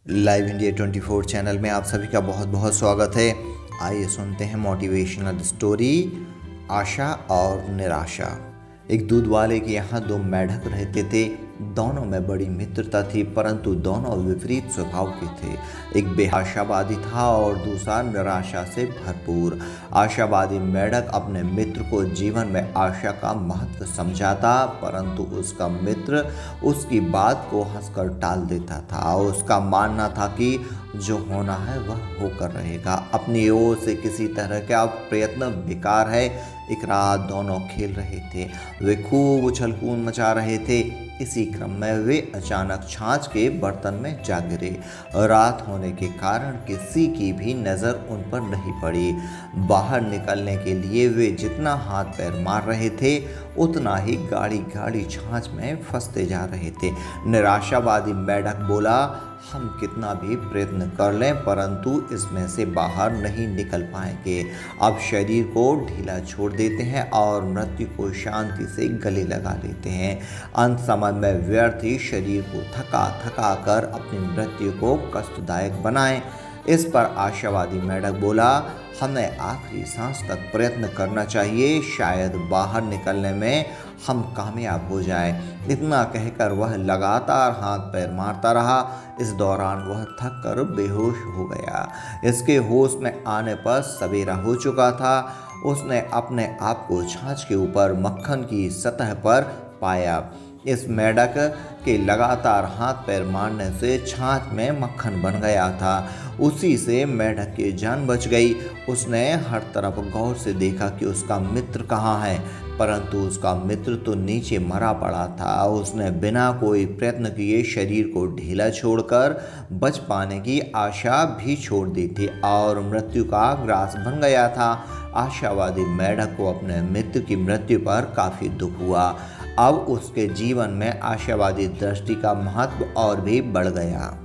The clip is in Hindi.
लाइव इंडिया 24 चैनल में आप सभी का बहुत बहुत स्वागत है। आइए सुनते हैं मोटिवेशनल स्टोरी आशा और निराशा। एक दूध वाले के यहाँ दो मेंढक रहते थे। दोनों में बड़ी मित्रता थी, परंतु दोनों विपरीत स्वभाव के थे। एक बेआशावादी था और दूसरा निराशा से भरपूर। आशावादी मेंढक अपने मित्र को जीवन में आशा का महत्व समझाता, परंतु उसका मित्र उसकी बात को हंसकर टाल देता था। उसका मानना था कि जो होना है वह होकर रहेगा, अपनी ओर से किसी तरह का प्रयत्न बेकार है। एक रात दोनों खेल रहे थे, वे खूब उछल कूद मचा रहे थे। इसी क्रम में वे अचानक छाछ के बर्तन में जा गिरे। रात होने के कारण किसी की भी नज़र उन पर नहीं पड़ी। बाहर निकलने के लिए वे जितना हाथ पैर मार रहे थे, उतना ही गाड़ी गाड़ी छाछ में फंसते जा रहे थे। निराशावादी मेंढक बोला, हम कितना भी प्रयत्न कर लें परंतु इसमें से बाहर नहीं निकल पाएंगे। अब शरीर को ढीला छोड़ देते हैं और मृत्यु को शांति से गले लगा लेते हैं। अंत समय में व्यर्थ ही शरीर को थका थका कर अपनी मृत्यु को कष्टदायक बनाएं। इस पर आशावादी मेंढक बोला, हमें आखिरी सांस तक प्रयत्न करना चाहिए, शायद बाहर निकलने में हम कामयाब हो जाएं। इतना कहकर वह लगातार हाथ पैर मारता रहा। इस दौरान वह थक कर बेहोश हो गया। इसके होश में आने पर सवेरा हो चुका था। उसने अपने आप को छाछ के ऊपर मक्खन की सतह पर पाया। इस मेंढक के लगातार हाथ पैर मारने से छाछ में मक्खन बन गया था। उसी से मेंढक की जान बच गई। उसने हर तरफ गौर से देखा कि उसका मित्र कहाँ है, परंतु उसका मित्र तो नीचे मरा पड़ा था। उसने बिना कोई प्रयत्न किए शरीर को ढीला छोड़कर बच पाने की आशा भी छोड़ दी थी और मृत्यु का ग्रास बन गया था। आशावादी मेंढक को अपने मित्र की मृत्यु पर काफ़ी दुख हुआ। अब उसके जीवन में आशावादी दृष्टि का महत्व और भी बढ़ गया।